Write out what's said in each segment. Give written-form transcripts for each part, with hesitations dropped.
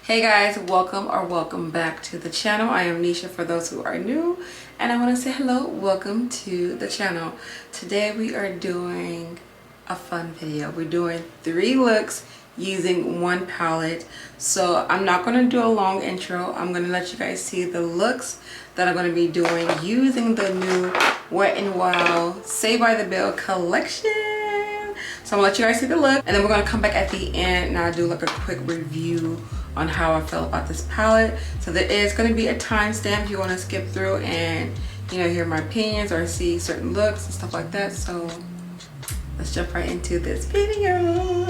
Hey guys, welcome back to the channel. I am Nisha for those who are new, and I want to say hello, welcome to the channel. Today we are doing a fun video. We're doing 3 looks using one palette. So I'm not going to do a long intro. I'm going to let you guys see the looks that I'm going to be doing using the new Wet n Wild Saved by the Bell collection. So I'm gonna let you guys see the look, and then we're gonna come back at the end and I'll do like a quick review on how I feel about this palette. So there is gonna be a timestamp if you wanna skip through and hear my opinions or see certain looks and stuff like that. So let's jump right into this video.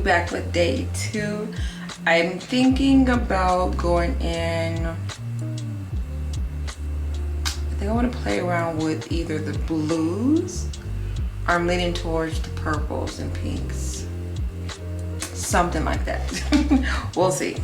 Back with day 2. I'm thinking about going in. I think I want to play around with either the blues or I'm leaning towards the purples and pinks. Something like that. We'll see.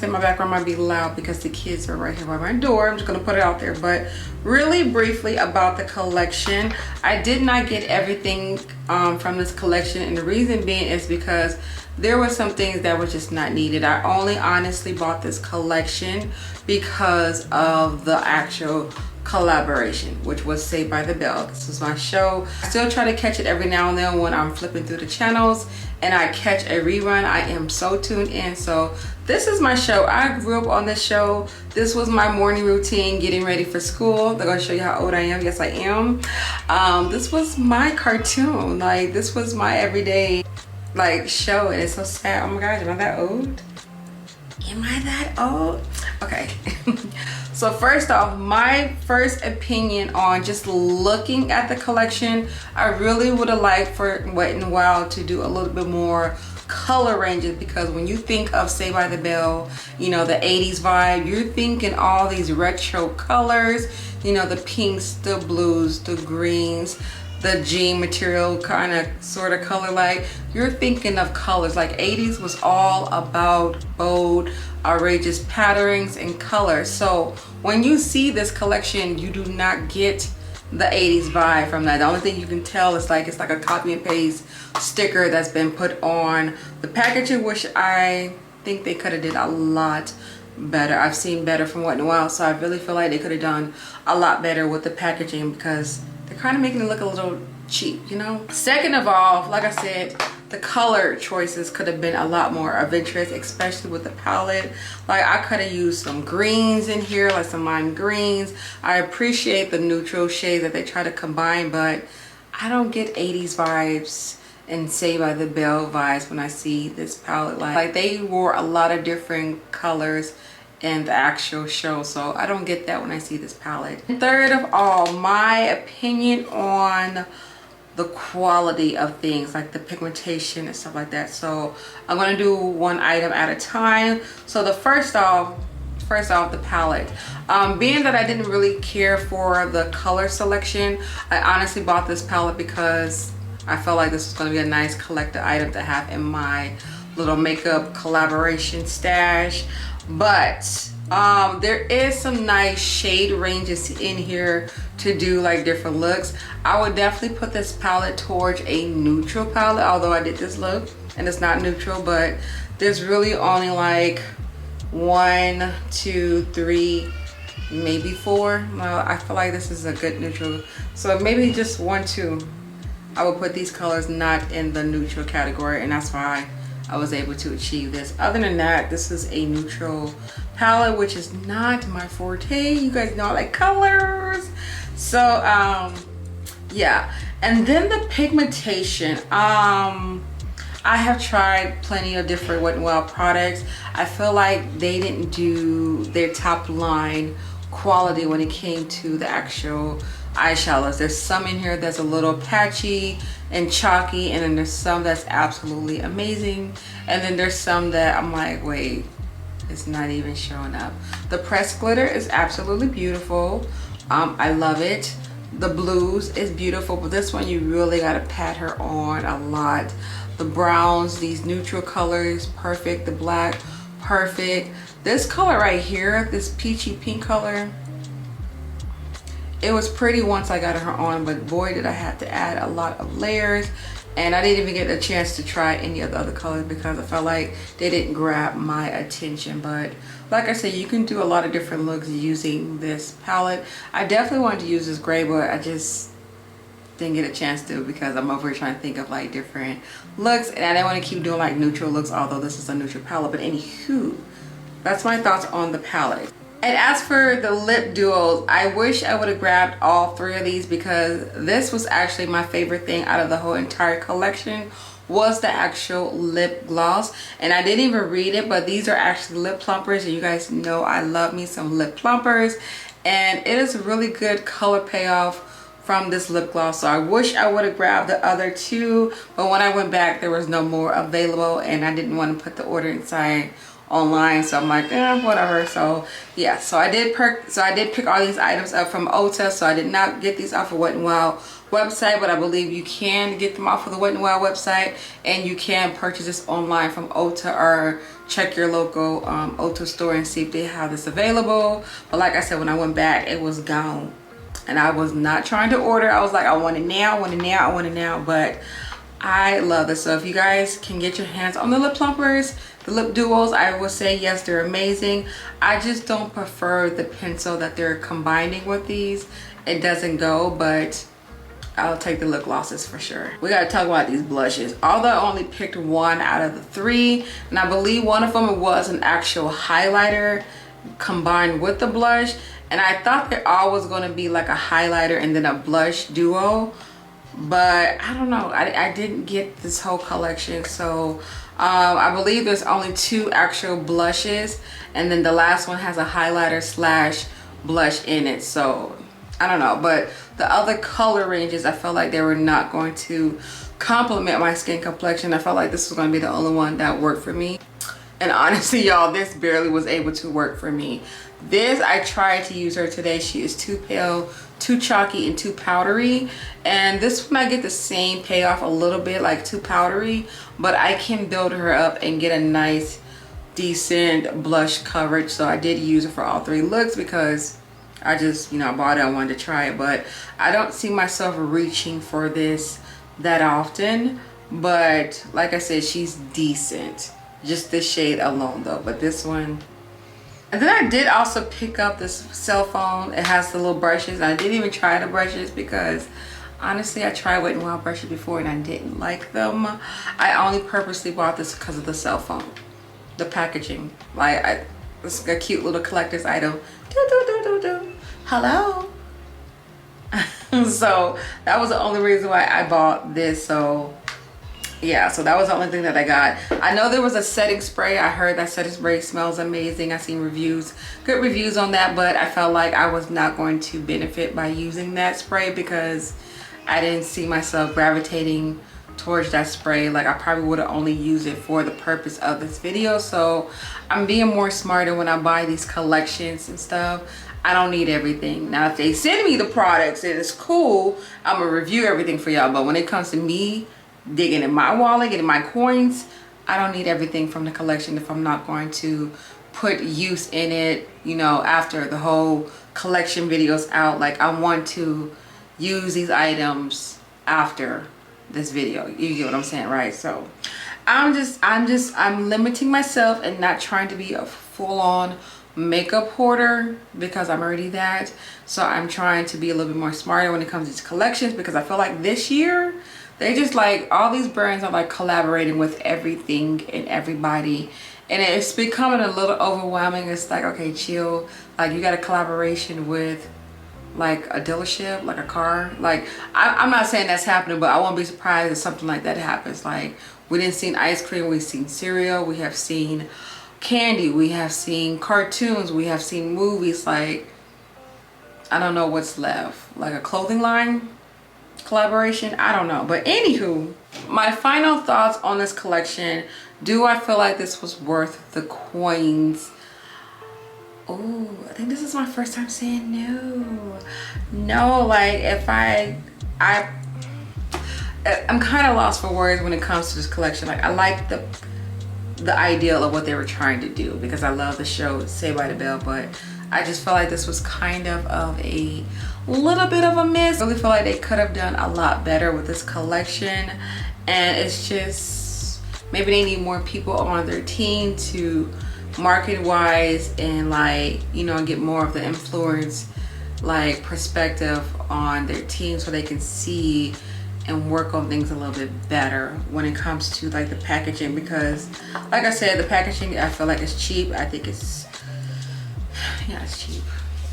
say my background might be loud because the kids are right here by my door. I'm just gonna put it out there. But really briefly about the collection, I did not get everything from this collection, and the reason being is because there were some things that were just not needed. I only honestly bought this collection because of the actual collaboration, which was Saved by the Bell. This was my show. I still try to catch it every now and then when I'm flipping through the channels and I catch a rerun. I am so tuned in. So this is my show. I grew up on this show. This was my morning routine, getting ready for school. They're gonna show you how old I am. Yes, I am. This was my cartoon. Like, this was my everyday like show, and it's so sad. Oh my gosh, am I that old? Am I that old? Okay. So first off, my first opinion on just looking at the collection, I really would have liked for Wet n Wild to do a little bit more color ranges, because when you think of Saved by the Bell, you know, the 80s vibe, you're thinking all these retro colors, you know, the pinks, the blues, the greens, the jean material kind of sort of color. Like, you're thinking of colors. Like, 80s was all about bold, outrageous patterns and colors. So when you see this collection, you do not get the 80s vibe from that. The only thing you can tell is like, it's like a copy and paste sticker that's been put on the packaging, which I think they could have did a lot better. I've seen better from Wet n Wild, so I really feel like they could have done a lot better with the packaging, because they're kind of making it look a little cheap, you know. Second of all, like I said, the color choices could have been a lot more of interest, especially with the palette. Like, I could have used some greens in here, like some lime greens. I appreciate the neutral shades that they try to combine, but I don't get 80s vibes and Saved by the Bell vibes when I see this palette. Like they wore a lot of different colors in the actual show, so I don't get that when I see this palette. Third of all, my opinion on the quality of things, like the pigmentation and stuff like that. So I'm gonna do one item at a time. So the first off, the palette. Being that I didn't really care for the color selection, I honestly bought this palette because I felt like this was going to be a nice collector item to have in my little makeup collaboration stash. But there is some nice shade ranges in here to do like different looks. I would definitely put this palette towards a neutral palette, although I did this look and it's not neutral, but there's really only like 1, 2, 3, maybe 4. Well, I feel like this is a good neutral, so maybe just 1, 2. I would put these colors not in the neutral category, and that's why I was able to achieve this. Other than that, this is a neutral palette, which is not my forte. You guys know I like colors. So yeah. And then the pigmentation, I have tried plenty of different Wet n Wild products. I feel like they didn't do their top line quality when it came to the actual eyeshadows. There's some in here that's a little patchy and chalky, and then there's some that's absolutely amazing, and then there's some that I'm like, wait, it's not even showing up. The pressed glitter is absolutely beautiful. I love it. The blues is beautiful, but this one you really got to pat her on a lot. The browns, these neutral colors, perfect. The black, perfect. This color right here, this peachy pink color, it was pretty once I got her on, but boy did I have to add a lot of layers, and I didn't even get a chance to try any of the other colors because I felt like they didn't grab my attention. But like I said, you can do a lot of different looks using this palette. I definitely wanted to use this gray, but I just didn't get a chance to because I'm over here trying to think of like different looks, and I didn't want to keep doing like neutral looks, although this is a neutral palette. But anywho, that's my thoughts on the palette. And as for the lip duos, I wish I would have grabbed all 3 of these, because this was actually my favorite thing out of the whole entire collection, was the actual lip gloss. And I didn't even read it, but these are actually lip plumpers, and you guys know I love me some lip plumpers, and it is a really good color payoff from this lip gloss. So I wish I would have grabbed the other 2, but when I went back there was no more available, and I didn't want to put the order inside online, so I'm like, whatever. So yeah, so I did pick all these items up from Ulta, so I did not get these off of Wet n Wild, website, but I believe you can get them off of the Wet n Wild website, and you can purchase this online from Ulta, or check your local Ulta store and see if they have this available. But like I said, when I went back, it was gone, and I was not trying to order. I was like, I want it now, I want it now, I want it now. But I love this. So if you guys can get your hands on the lip plumpers, the lip duos, I will say yes, they're amazing. I just don't prefer the pencil that they're combining with these. It doesn't go, but I'll take the lip glosses for sure. We gotta talk about these blushes. Although I only picked one out of the three, and I believe one of them was an actual highlighter combined with the blush, and I thought they all was gonna be like a highlighter and then a blush duo, but I don't know. I didn't get this whole collection. So I believe there's only 2 actual blushes, and then the last one has a highlighter slash blush in it. So I don't know, but the other color ranges, I felt like they were not going to complement my skin complexion. I felt like this was going to be the only one that worked for me. And honestly, y'all, this barely was able to work for me. This, I tried to use her today. She is too pale, too chalky, and too powdery. And this one I get the same payoff a little bit, like too powdery, but I can build her up and get a nice, decent blush coverage. So I did use it for all 3 looks because I just, you know, bought it, I wanted to try it. But I don't see myself reaching for this that often. But like I said, she's decent. Just this shade alone though. But this one. And then I did also pick up this cell phone. It has the little brushes. I didn't even try the brushes because honestly, I tried Wet n Wild brushes before and I didn't like them. I only purposely bought this because of the cell phone. The packaging. Like, it's a cute little collector's item. Hello. So that was the only reason why I bought this. So yeah, so that was the only thing that I got. I know there was a setting spray. I heard that setting spray smells amazing. I seen reviews, good reviews on that, but I felt like I was not going to benefit by using that spray because I didn't see myself gravitating towards that spray. Like, I probably would have only used it for the purpose of this video. So I'm being more smarter when I buy these collections and stuff. I don't need everything. Now, if they send me the products and it's cool, I'm gonna review everything for y'all. But when it comes to me digging in my wallet, getting my coins, I don't need everything from the collection if I'm not going to put use in it, you know, after the whole collection video's out. Like, I want to use these items after this video. You get what I'm saying, right? So I'm limiting myself and not trying to be a full-on makeup hoarder because I'm already that. So I'm trying to be a little bit more smarter when it comes to these collections, because I feel like this year they just, like, all these brands are like collaborating with everything and everybody, and it's becoming a little overwhelming. It's like, okay, chill. Like, you got a collaboration with like a dealership, like a car. Like, I'm not saying that's happening, but I won't be surprised if something like that happens. Like, we didn't see ice cream, we've seen cereal, we have seen candy, we have seen cartoons, we have seen movies. Like, I don't know what's left. Like a clothing line collaboration, I don't know. But anywho, my final thoughts on this collection. Do I feel like this was worth the coins? Oh, I think this is my first time saying no. Like, if I'm kind of lost for words when it comes to this collection. Like, I like the ideal of what they were trying to do because I love the show Saved by the Bell, but I just felt like this was kind of a little bit of a miss. I really feel like they could have done a lot better with this collection, and it's just maybe they need more people on their team to market wise and, like, you know, get more of the influence, like, perspective on their team so they can see and work on things a little bit better when it comes to, like, the packaging. Because like I said, the packaging, I feel like it's cheap. I think it's, yeah, it's cheap.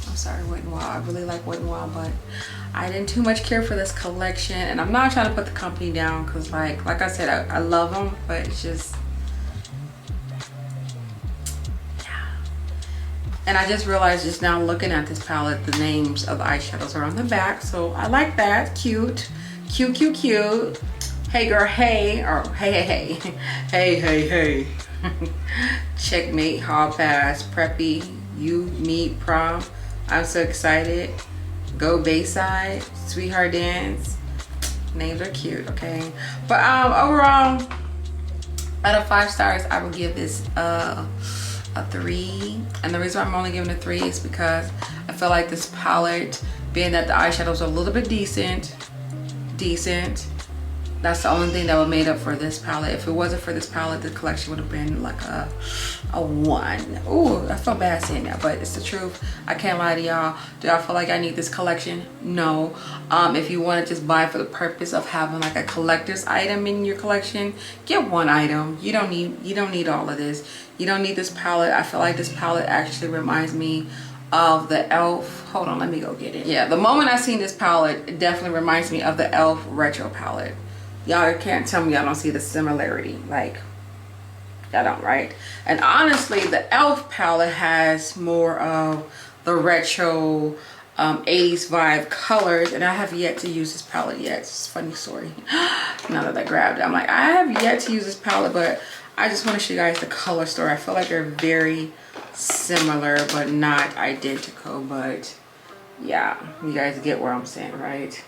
I'm sorry, Wet n Wild. I really like Wet n Wild, but I didn't too much care for this collection. And I'm not trying to put the company down because, like I said, I love them, but it's just, and I just realized just now looking at this palette, the names of the eyeshadows are on the back. So I like that. Cute. Cute, cute, cute. Hey girl, hey. Or hey. Hey. Checkmate, hall pass, preppy, you, me, prom. I'm so excited. Go Bayside, Sweetheart Dance. Names are cute, okay? But overall, out of 5 stars, I would give this a 3. And the reason I'm only giving it a 3 is because I feel like this palette, being that the eyeshadows are a little bit decent, that's the only thing that would made up for this palette. If it wasn't for this palette, the collection would have been like a 1. Ooh, I feel bad saying that, but it's the truth. I can't lie to y'all. Do y'all feel like I need this collection? No. If you want to just buy for the purpose of having like a collector's item in your collection, get 1 item. You don't need all of this. You don't need this palette. I feel like this palette actually reminds me of the e.l.f. Hold on, let me go get it. Yeah, the moment I seen this palette, it definitely reminds me of the e.l.f. retro palette. Y'all can't tell me y'all don't see the similarity. Like, y'all don't, right? And honestly, the e.l.f. palette has more of the retro 80s vibe colors, and I have yet to use this palette yet. It's a funny story. Now that I grabbed it, I'm like, I have yet to use this palette, but I just want to show you guys the color story. I feel like they're very similar but not identical, but yeah, you guys get where I'm saying, right?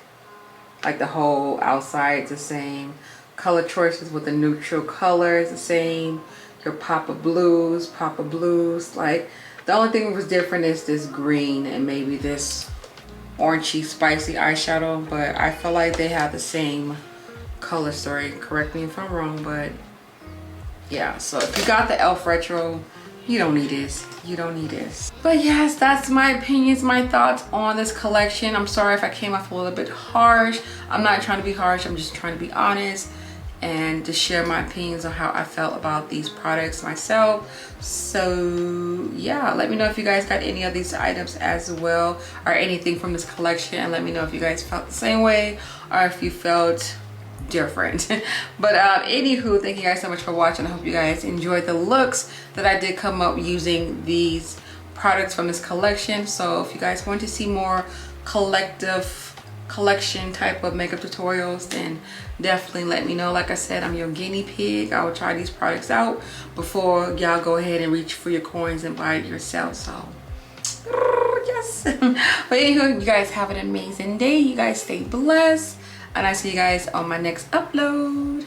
Like the whole outside's the same, color choices with the neutral colors the same, your pop of blues, like the only thing that was different is this green and maybe this orangey spicy eyeshadow, but I feel like they have the same color story. Correct me if I'm wrong, but yeah. So if you got the e.l.f. retro, you don't need this. You don't need this. But yes, that's my opinions, my thoughts on this collection. I'm sorry if I came off a little bit harsh. I'm not trying to be harsh. I'm just trying to be honest and to share my opinions on how I felt about these products myself. So yeah, let me know if you guys got any of these items as well, or anything from this collection, and let me know if you guys felt the same way or if you felt different. But anywho, thank you guys so much for watching. I hope you guys enjoyed the looks that I did come up using these products from this collection. So if you guys want to see more collection type of makeup tutorials, then definitely let me know. Like I said, I'm your guinea pig. I will try these products out before y'all go ahead and reach for your coins and buy it yourself. So yes. But anywho, you guys have an amazing day. You guys stay blessed, and I see you guys on my next upload.